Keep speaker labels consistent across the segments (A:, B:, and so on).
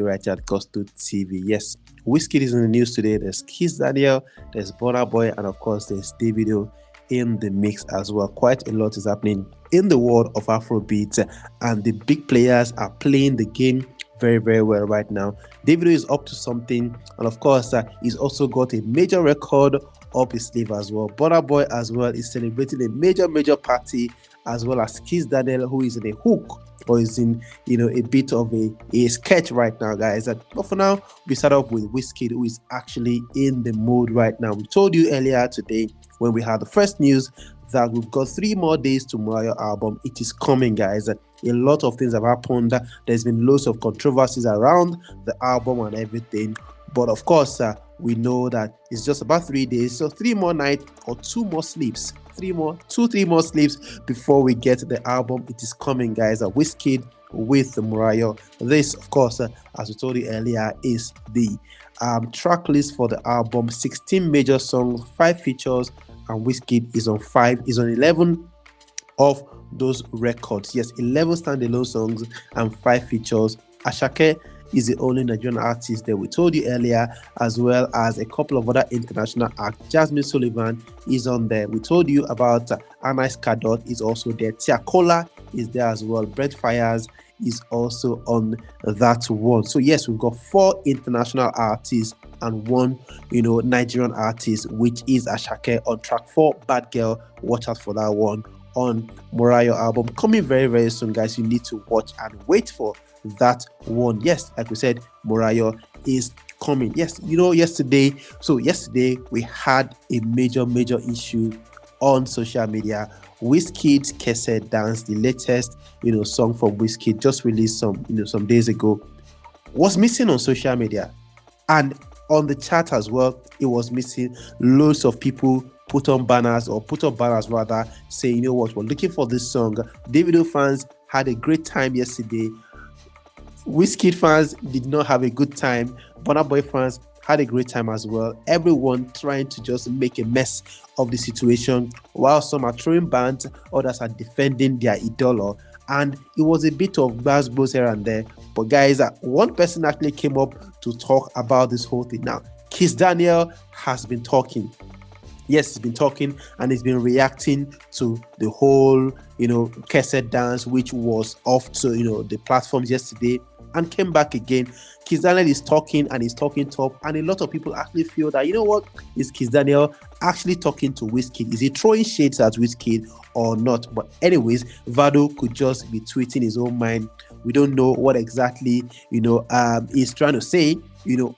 A: right here at Gusto TV. Yes, Wizkid is in the news today. There's Kizz Daniel, there's Burna Boy, and of course, there's Davido in the mix as well. Quite a lot is happening in the world of Afrobeat, and the big players are playing the game very, very well right now. Davido is up to something, and of course, he's also got a major record up his sleeve as well. Burna Boy as well is celebrating a major party, as well as Kizz Daniel, who is in a hook or is in a bit of a sketch right now, guys. But for now, we start off with Wizkid, who is actually in the mood right now. We told you earlier today when we had the first news that we've got 3 more days to Morayo album. It is coming, guys. A lot of things have happened. There's been loads of controversies around the album and everything. But of course, we know that it's just about 3 days. So 3 more nights or 2 more sleeps. 3 more sleeps before we get the album. It is coming, guys. Wizkid with the Morayo. This, of course, as we told you earlier, is the track list for the album. 16 major songs, 5 features, and Wizkid is on 11 of those records. Yes, 11 standalone songs and 5 features. Awuke is the only Nigerian artist that we told you earlier, as well as a couple of other international acts. Jasmine Sullivan is on there. We told you about Anais Kadot is also there. Tiakola is there as well. Brent Fires is also on that one. So yes, we've got 4 international artists and 1 Nigerian artist, which is Awuke on track 4. Bad Girl, watch out for that one on Morayo album coming very, very soon, guys. You need to watch and wait for that one. Yes, like we said, Morayo is coming. Yes, yesterday we had a major issue on social media. Wizkid's Kizz Dance, the latest song from Wizkid, just released some days ago, was missing on social media, and on the chat as well. It was missing. Loads of people put up banners rather, say, you know what, we're looking for this song. Davido fans had a great time yesterday. Wizkid fans did not have a good time. Burna Boy fans had a great time as well. Everyone trying to just make a mess of the situation, while some are throwing bans, others are defending their idol. And it was a bit of buzz here and there. But guys, one person actually came up to talk about this whole thing. Now, Kizz Daniel has been talking. Yes, he's been talking and he's been reacting to the whole, Kizz Dance, which was off to, the platforms yesterday and came back again. Kizz Daniel is talking and he's talking top, and a lot of people actually feel that, is Kizz Daniel actually talking to Wizkid? Is he throwing shades at Wizkid or not? But anyways, Vado could just be tweeting his own mind. We don't know what exactly, he's trying to say,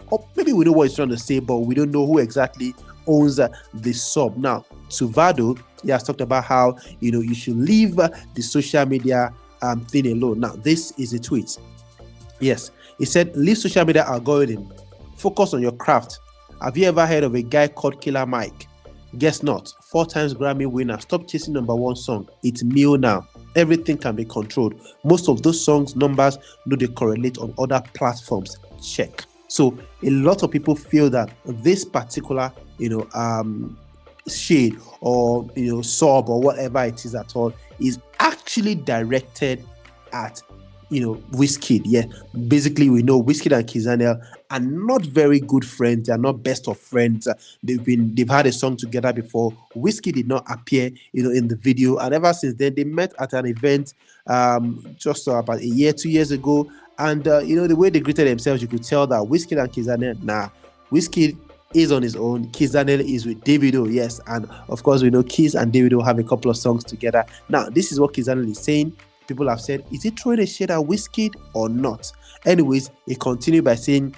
A: or maybe we know what he's trying to say, but we don't know who exactly owns the sub. Now, to Vado, he has talked about how, you should leave the social media thing alone. Now, this is a tweet. Yes, he said, leave social media algorithm. Focus on your craft. Have you ever heard of a guy called Killer Mike? Guess not. 4 times Grammy winner. Stop chasing #1 song. It's Mio now. Everything can be controlled. Most of those songs numbers do they correlate on other platforms. Check. So a lot of people feel that this particular shade or sub or whatever it is at all is actually directed at Wizkid. Yeah, basically we know Wizkid and Kizz Daniel are not very good friends. They are not best of friends. They've had a song together before. Wizkid did not appear in the video, and ever since then they met at an event just about a year, 2 years ago. And the way they greeted themselves, you could tell that Wizkid and Kizz Daniel, Wizkid is on his own. Kizz Daniel is with Davido, yes, and of course we know Kizz and Davido have a couple of songs together. Now, this is what Kizz Daniel is saying. People have said, is he throwing a shade at Wizkid or not? Anyways, he continued by saying,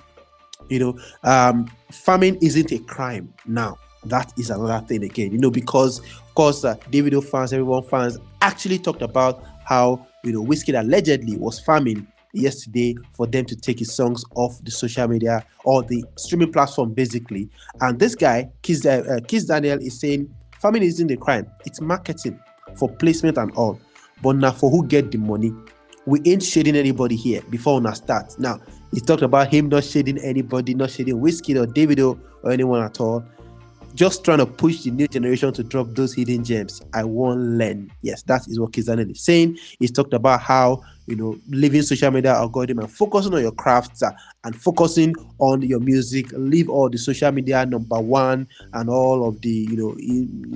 A: farming isn't a crime. Now, that is another thing again, because of course Davido fans, everyone fans actually talked about how Wizkid allegedly was farming yesterday for them to take his songs off the social media or the streaming platform, basically. And this guy, Kizz Daniel, is saying farming isn't a crime. It's marketing for placement and all. But now for who get the money, we ain't shading anybody here before we start. Now, he talked about him not shading anybody, not shading Wizkid or Davido or anyone at all. just trying to push the new generation to drop those hidden gems. I won't learn. Yes, that is what Kizz Daniel is saying. He's talked about how, leaving social media algorithm and focusing on your crafts and focusing on your music. Leave all the social media number one and all of the,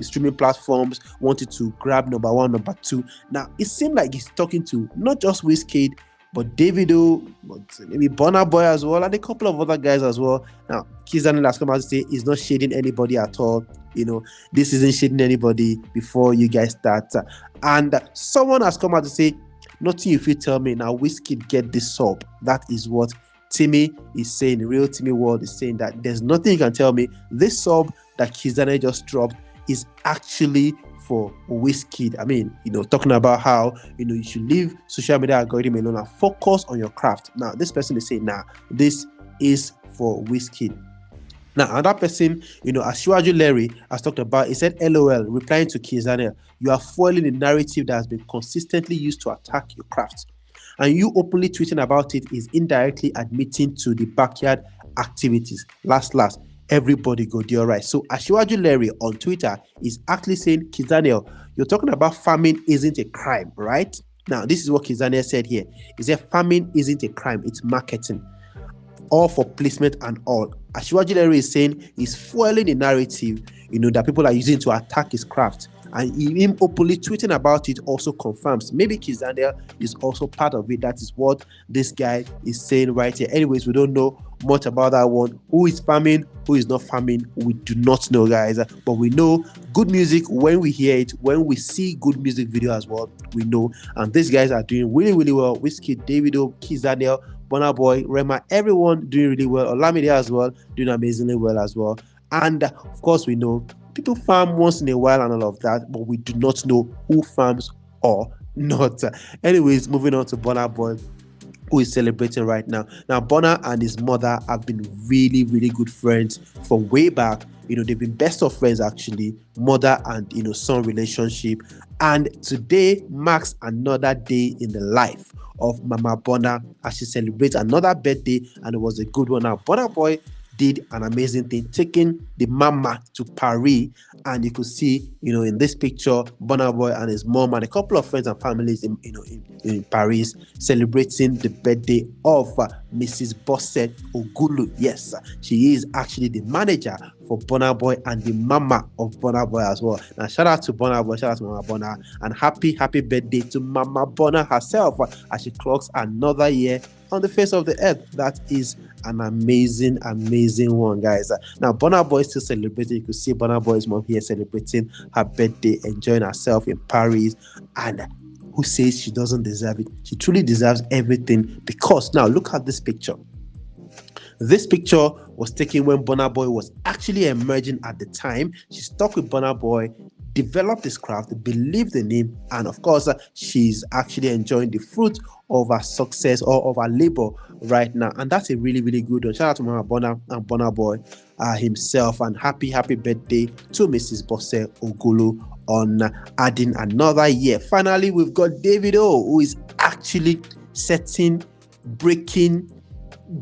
A: streaming platforms wanted to grab number one, number two. Now, it seemed like he's talking to not just Wizkid, but Davido, but maybe Burna Boy as well, and a couple of other guys as well. Now, Kizz Daniel has come out to say he's not shading anybody at all. This isn't shading anybody before you guys start. And someone has come out to say, nothing if you tell me now, Wizkid get this sub. That is what Timmy is saying. The real Timmy World is saying that there's nothing you can tell me. This sub that Kizz Daniel just dropped is actually for Wizkid. I mean, talking about how, you should leave social media algorithm alone and focus on your craft. Now, this person is saying, nah, this is for Wizkid. Now, another person, Asiwaju Larry has talked about, he said, LOL, replying to Kizz Daniel, you are foiling the narrative that has been consistently used to attack your craft. And you openly tweeting about it is indirectly admitting to the backyard activities. Last, everybody go there, right? So Asiwaju Larry on Twitter is actually saying, Kizz Daniel, you're talking about farming isn't a crime, right? Now, this is what Kizz Daniel said here. He said, farming isn't a crime, it's marketing. All for placement and all. Asiwaju Larry is saying he's fueling the narrative, that people are using to attack his craft. And him openly tweeting about it also confirms maybe Kizz Daniel is also part of it. That is what this guy is saying right here. Anyways, we don't know much about that one. Who is farming, who is not farming, we do not know, guys. But we know good music when we hear it, when we see good music video as well, we know. And these guys are doing really, really well. Wizkid, Davido, Kizz Daniel, Burna Boy, Rema, everyone doing really well. Olamide as well, doing amazingly well as well. And of course, we know people farm once in a while and all of that, but we do not know who farms or not. Anyways, moving on to Burna Boy, who is celebrating right now. Now, Burna and his mother have been really, really good friends from way back. They've been best of friends, actually, mother and, son relationship. And today marks another day in the life of Mama Burna as she celebrates another birthday, and it was a good one. Now, Burna Boy did an amazing thing, taking the mama to Paris, and you could see, in this picture, Burna Boy and his mom and a couple of friends and families in Paris celebrating the birthday of Mrs. Bosse Ogulu. Yes, she is actually the manager for Burna Boy and the mama of Burna Boy as well. Now, shout out to Burna Boy, shout out to Mama Burna, and happy birthday to Mama Burna herself as she clocks another year on the face of the earth. That is an amazing one, guys. Now, Burna Boy is still celebrating. You can see Burna Boy's mom here celebrating her birthday, enjoying herself in Paris. And who says she doesn't deserve it? She truly deserves everything, because now look at this picture. This picture was taken when Burna Boy was actually emerging at the time. She stuck with Burna Boy, developed his craft, believed in him, and of course, she's actually enjoying the fruit of her success or of her labor right now. And that's a really, really good one. Shout out to Mama Burna and Burna Boy himself, and happy birthday to Mrs. Bosse Ogulu on adding another year. Finally, we've got Davido, who is actually breaking,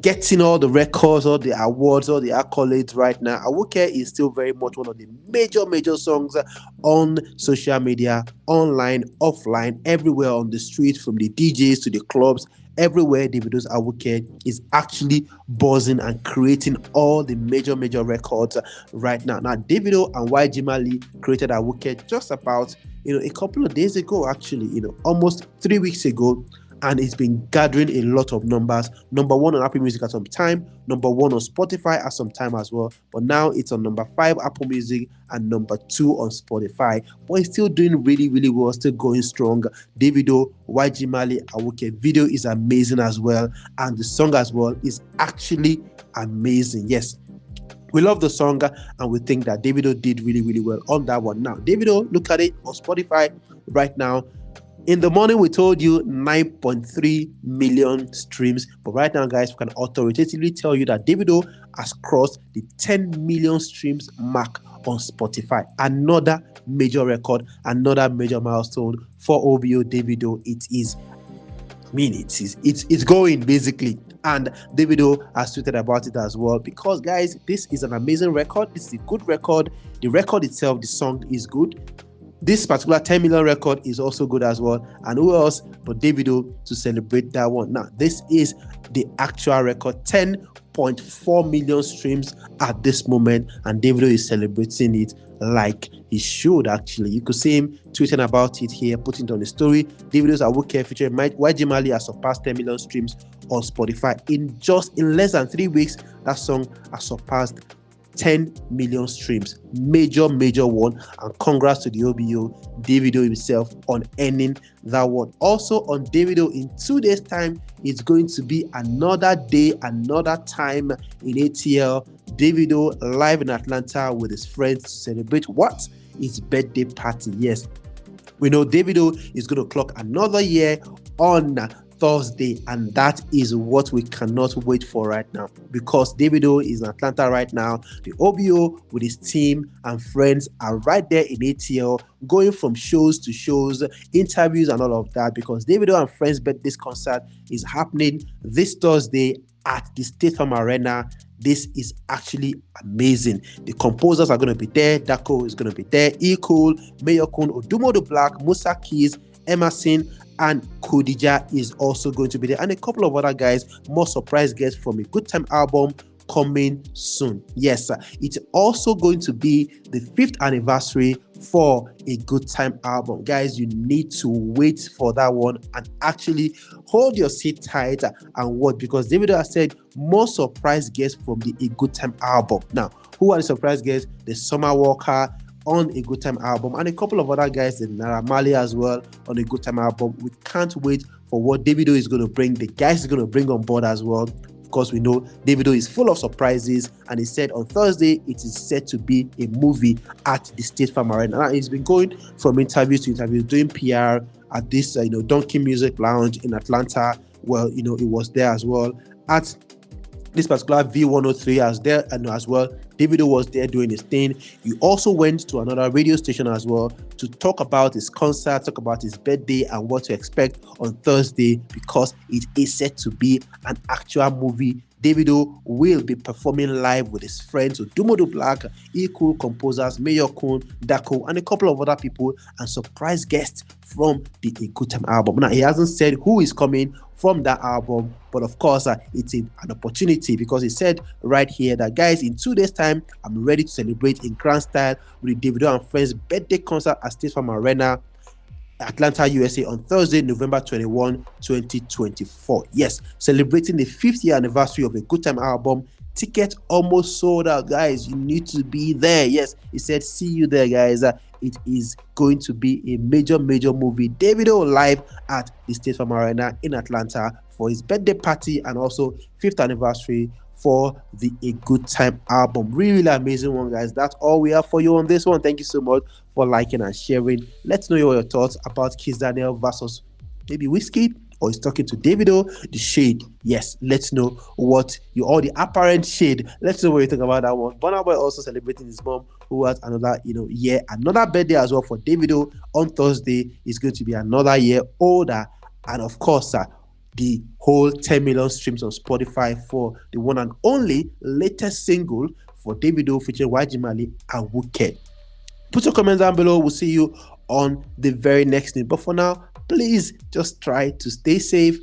A: getting all the records, all the awards, all the accolades right now. Awuke is still very much one of the major songs on social media, online, offline, everywhere on the street, from the DJs to the clubs. Everywhere Davido's Awuke is actually buzzing and creating all the major records right now. Now, Davido and YG Mali created Awuke just about, a couple of days ago, actually, almost 3 weeks ago. And it's been gathering a lot of numbers. Number one on Apple Music at some time, number one on Spotify at some time as well. But now it's on number 5 Apple Music and number 2 on Spotify. But it's still doing really well, still going strong. Davido, YG Mali, Awuke video is amazing as well. And the song as well is actually amazing. Yes, we love the song, and we think that Davido did really well on that one. Now, Davido, look at it on Spotify right now. In the morning, we told you 9.3 million streams. But right now, guys, we can authoritatively tell you that Davido has crossed the 10 million streams mark on Spotify. Another major record, another major milestone for OBO Davido. It is mean, it's going basically. And Davido has tweeted about it as well, because guys, this is an amazing record. This is a good record. The record itself, the song is good. This particular 10 million record is also good as well. And who else but Davido to celebrate that one? Now, this is the actual record, 10.4 million streams at this moment, and Davido is celebrating it like he should. Actually, you could see him tweeting about it here, putting it on the story. Davido's Awuke featuring YG Mali has surpassed 10 million streams on Spotify in less than 3 weeks. That song has surpassed 10 million streams. Major one, and congrats to the OBO, Davido himself, on earning that one. Also on Davido, in 2 days time, it's going to be another day, another time in ATL. Davido live in Atlanta with his friends to celebrate what? His birthday party. Yes, we know Davido is going to clock another year on Thursday, and that is what we cannot wait for right now, because Davido is in Atlanta right now. The OBO with his team and friends are right there in ATL, going from shows to shows, interviews and all of that, because Davido and Friends birthday concert is happening this Thursday at the State Farm Arena. This is actually amazing. The composers are going to be there. Dako is going to be there. E Cool, Mayokun, Odumodu Black, Musa Keys, Emerson, and Kodija is also going to be there, and a couple of other guys, more surprise guests from a Good Time album coming soon. Yes, it's also going to be the 5th anniversary for a Good Time album. Guys, you need to wait for that one and actually hold your seat tight and watch, because Davido has said more surprise guests from the A Good Time album. Now, who are the surprise guests? The Summer Walker on a Good Time album, and a couple of other guys, the Naira Marley as well, on a Good Time album. We can't wait for what Davido is going to bring, the guys is going to bring on board as well. Of course, we know Davido is full of surprises, and he said on Thursday it is set to be a movie at the State Farm Arena. Now, he's been going from interviews to interviews, doing PR at this Donkey Music Lounge in Atlanta. Well, it was there as well at this particular V103 as well. Davido was there doing his thing. He also went to another radio station as well to talk about his concert, talk about his birthday and what to expect on Thursday, because it is set to be an actual movie. Davido will be performing live with his friends, Odumodu Black, E Cool, composers, Mayokun, Dako, and a couple of other people, and surprise guests from the A Good Time album. Now, he hasn't said who is coming from that album, but of course, it's an opportunity, because he said right here that, guys, in 2 days time, I'm ready to celebrate in grand style with the Davido and Friends birthday concert at State Farm Arena, Atlanta, USA, on Thursday, November 21, 2024. Yes, celebrating the 5th year anniversary of A Good Time album. Tickets almost sold out, guys. You need to be there. Yes, he said, see you there, guys. It is going to be a major movie. Davido live at the State Farm Arena in Atlanta for his birthday party, and also 5th anniversary for the A Good Time album. Really amazing one, guys. That's all we have for you on this one. Thank you so much for liking and sharing. Let's know your thoughts about Kizz Daniel versus maybe Wizkid, or he's talking to Davido. The shade, yes, let's know what all the apparent shade. Let's know what you think about that one. Burna Boy also celebrating his mom, who has another year, another birthday as well for Davido on Thursday. Is going to be another year older, and of course, the whole 10 million streams on Spotify for the one and only latest single for Davido featuring YG Mali, Awuke. Put your comments down below. We'll see you on the very next thing. But for now, please just try to stay safe